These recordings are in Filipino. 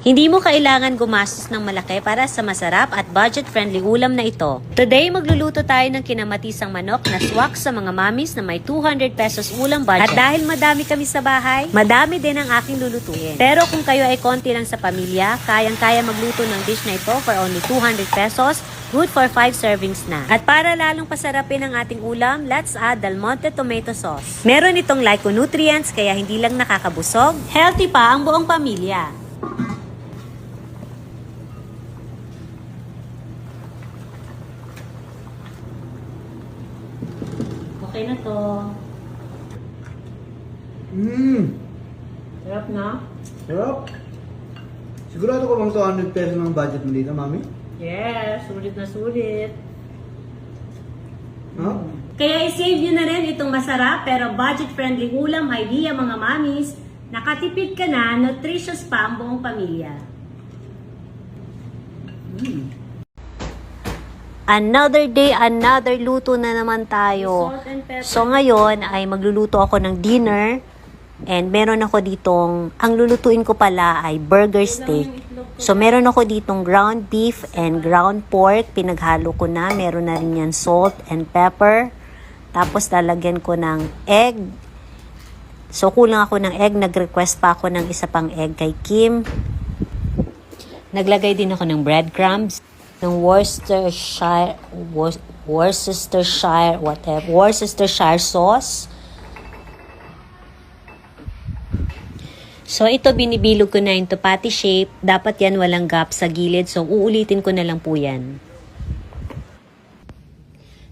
Hindi mo kailangan gumastos ng malaki para sa masarap at budget-friendly ulam na ito. Today, magluluto tayo ng kinamatisang manok na swak sa mga mamis na may 200 pesos ulam budget. At dahil madami kami sa bahay, madami din ang aking lulutuin. Pero kung kayo ay konti lang sa pamilya, kayang-kaya magluto ng dish na ito for only 200 pesos, good for 5 servings na. At para lalong pasarapin ang ating ulam, let's add Del Monte tomato sauce. Meron itong nutrients kaya hindi lang nakakabusog, healthy pa ang buong pamilya. Okay na to. Sarap na? Sarap. Sigurado ko bang 200 pesos ng budget mo dito, mami? Yes, sulit na sulit. Huh? Kaya i-save nyo na rin itong masarap pero budget-friendly ulam idea mga mamis. Nakatipid ka na, nutritious pa ang buong pamilya. Another day, another luto na naman tayo. So ngayon ay magluluto ako ng dinner. And meron ako ditong, ang lulutuin ko pala ay burger steak. So meron ako ditong ground beef and ground pork. Pinaghalo ko na. Meron na rin yan salt and pepper. Tapos lalagyan ko ng egg. So kulang ako ng egg. Nag-request pa ako ng isa pang egg kay Kim. Naglagay din ako ng breadcrumbs. Ng Worcestershire sauce. So ito binibilog ko na into patty shape. Dapat yan walang gap sa gilid. So uulitin ko na lang po yan.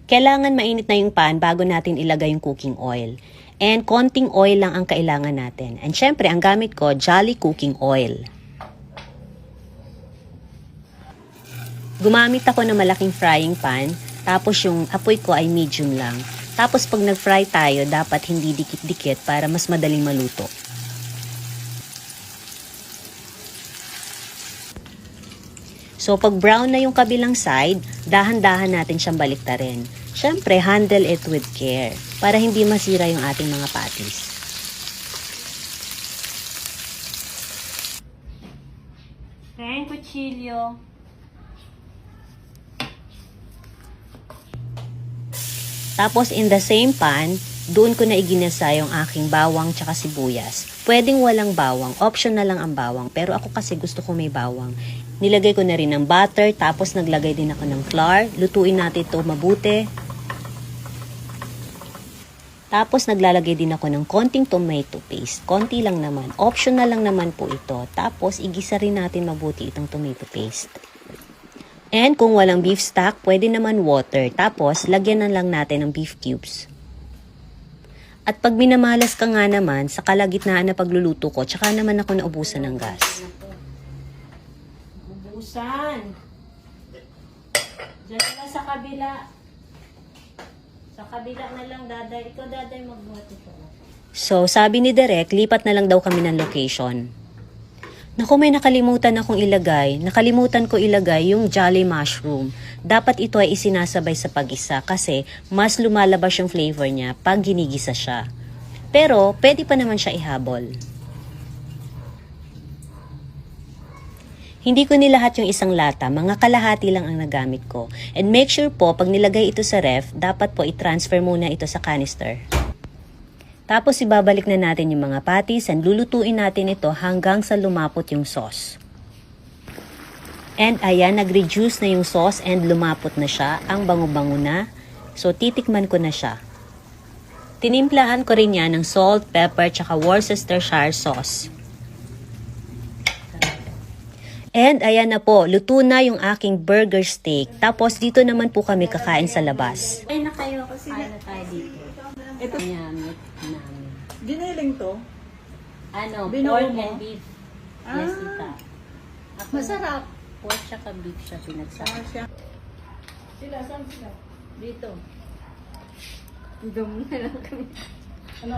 Kailangan mainit na yung pan bago natin ilagay yung cooking oil. And konting oil lang ang kailangan natin. And syempre ang gamit ko, Jolly Cooking Oil. Gumamit ako ng malaking frying pan, tapos yung apoy ko ay medium lang. Tapos pag nag-fry tayo, dapat hindi dikit-dikit para mas madaling maluto. So pag brown na yung kabilang side, dahan-dahan natin siyang baliktarin. Syempre, handle it with care para hindi masira yung ating mga patties. Kaya kutsilyo. Tapos in the same pan, doon ko na iginasa yung aking bawang tsaka sibuyas. Pwedeng walang bawang, optional lang ang bawang, pero ako kasi gusto ko may bawang. Nilagay ko na rin ng butter, tapos naglagay din ako ng flour. Lutuin natin ito mabuti. Tapos naglalagay din ako ng konting tomato paste. Konti lang naman, optional lang naman po ito. Tapos igisa rin natin mabuti itong tomato paste. And kung walang beef stock, pwede naman water. Tapos, lagyan na lang natin ng beef cubes. At pag minamalas ka nga naman, sa kalagitnaan na pagluluto ko, tsaka naman ako naubusan ng gas. Ubusan! Diyan na lang sa kabila. Sa kabila na lang, daday. Ikaw, daday, magbuhat ito. So, sabi ni Derek, lipat na lang daw kami ng location. Naku, may nakalimutan akong ilagay. Nakalimutan ko ilagay yung Jolly Mushroom. Dapat ito ay isinasabay sa pag-isa kasi mas lumalabas yung flavor niya pag ginigisa siya. Pero, pwede pa naman siya ihabol. Hindi ko nilahat yung isang lata, mga kalahati lang ang nagamit ko. And make sure po, pag nilagay ito sa ref, dapat po i-transfer muna ito sa canister. Tapos ibabalik na natin yung mga patties and lulutuin natin ito hanggang sa lumapot yung sauce. And ayan, nag-reduce na yung sauce and lumapot na siya. Ang bango-bango na. So titikman ko na siya. Tinimplahan ko rin yan ng salt, pepper, tsaka Worcestershire sauce. And ayan na po, luto na yung aking burger steak. Tapos dito naman po kami kakain sa labas. Ay na kayo, kasi na tayo dito. Ito, Namit namin. giniling to. Ano, Binuo pork mo? and beef. Yes, tita. Ako, Masarap. pork tsaka beef siya pinagsama. Siya. Sila, saan sila? Dito. Dum na lang kami. Ano?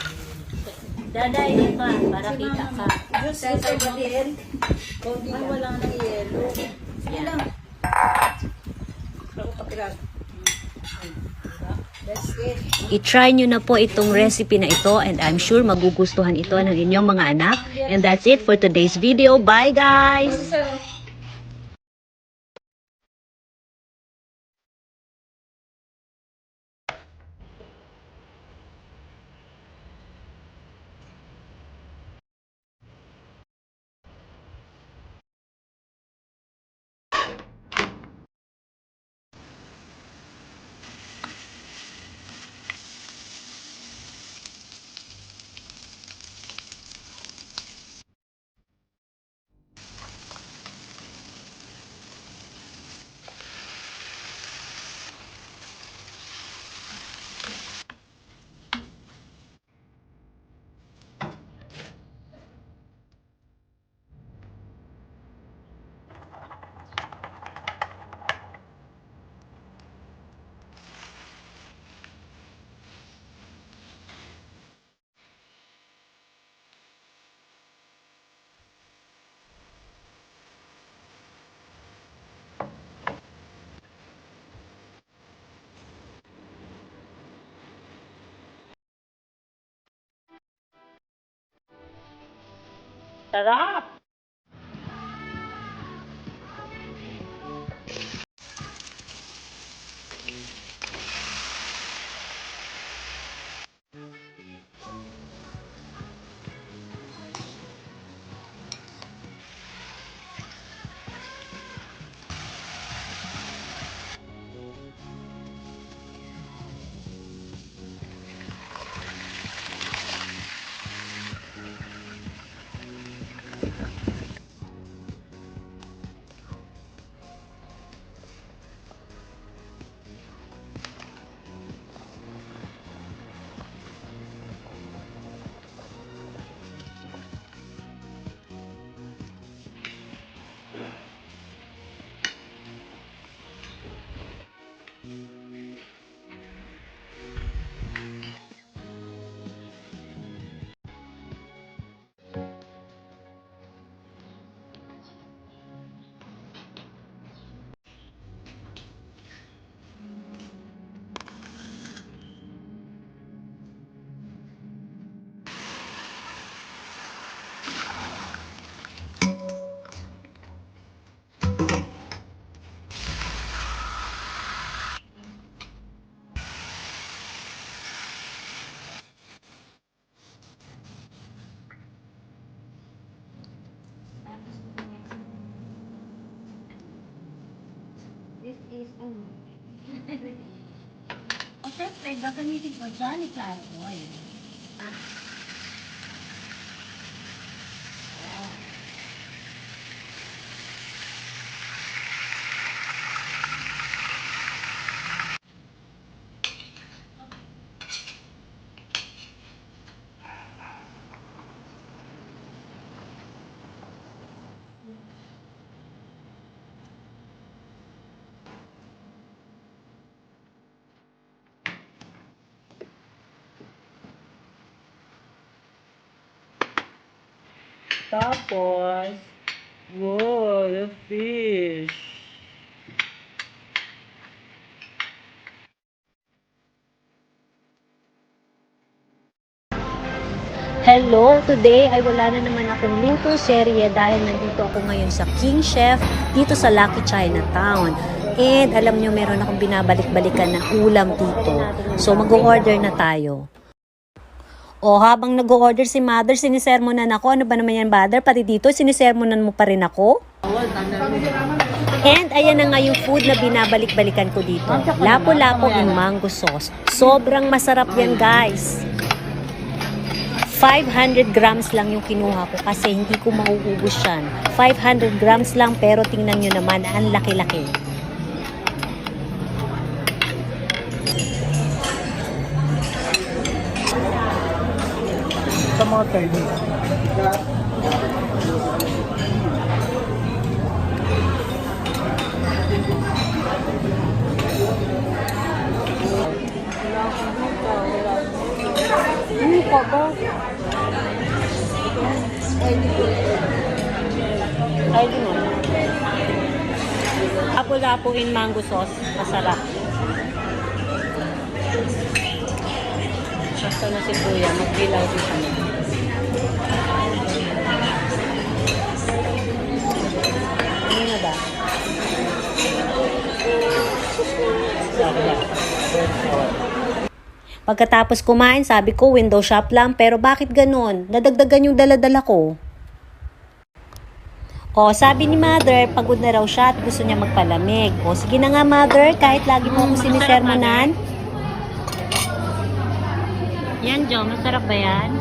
Daday ka, para kita ka. Diyos, ito ba din? Ay, wala nang yelo. Sige Yan. lang. Ako kapilas. That's it. I-try nyo na po itong recipe na ito and I'm sure magugustuhan ito ng inyong mga anak. And that's it for today's video. Bye guys! Sarap! This is, ang syempre, gagamitin ko dyan, ikaw. Oil. Tapos, wow, the fish. Hello! Today ay wala na naman akong luto serye dahil nandito ako ngayon sa King Chef dito sa Lucky Chinatown. And alam nyo, meron akong binabalik-balikan na ulam dito. So mag-order na tayo. O habang nag-order si Mother, sinisermonan ako. Ano ba naman yan, Mother? Pati dito, sinisermonan mo pa rin ako? And ayan na nga yung food na binabalik-balikan ko dito. Lapu-lapu in mango sauce. Sobrang masarap yan, guys. 500 grams lang yung kinuha ko kasi hindi ko mauubos yan. 500 grams lang pero tingnan nyo naman, ang laki-laki. Sa mga Chinese. Ay, di mo. Lapu-lapu in mango sauce. Masarap. Nasa na si Kuya, magbilaw din kami. Ano na ba? Pagkatapos kumain, sabi ko window shop lang, pero bakit ganun? Nadagdagan yung dala-dala ko. O, sabi ni Mother, pagod na raw siya at gusto niya magpalamig. O, sige na nga Mother, kahit lagi mo akong sinisermonan. Yan, Jo, masarap ba yan?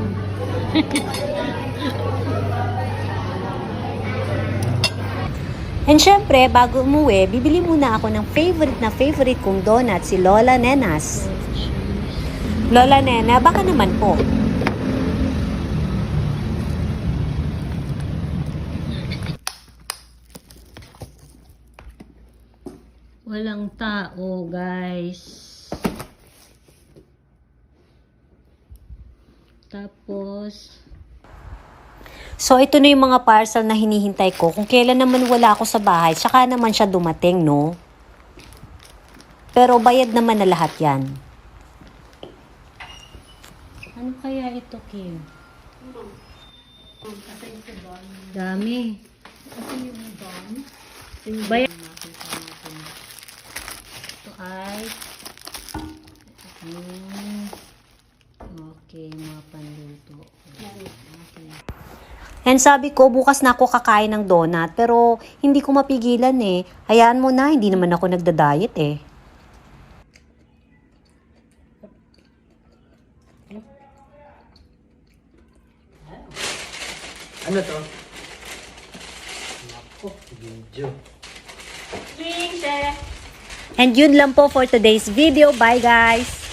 And syempre, bago umuwi, bibili muna ako ng favorite kong donut, si Lola Nenas. Lola Nena, baka naman po. Walang tao, guys. Tapos, so ito na yung mga parcel na hinihintay ko. Kung kailan naman wala ako sa bahay, tsaka naman siya dumating, no? Pero bayad naman na lahat yan. Ano kaya ito, Kim? Dami. Bayad. Ito ay okay, mga panluto. Okay. And sabi ko, bukas na ako kakain ng donut, pero hindi ko mapigilan eh. Hayaan mo na, hindi naman ako nagda-diet eh. Ano to? Nako, video. And yun lang po for today's video. Bye guys!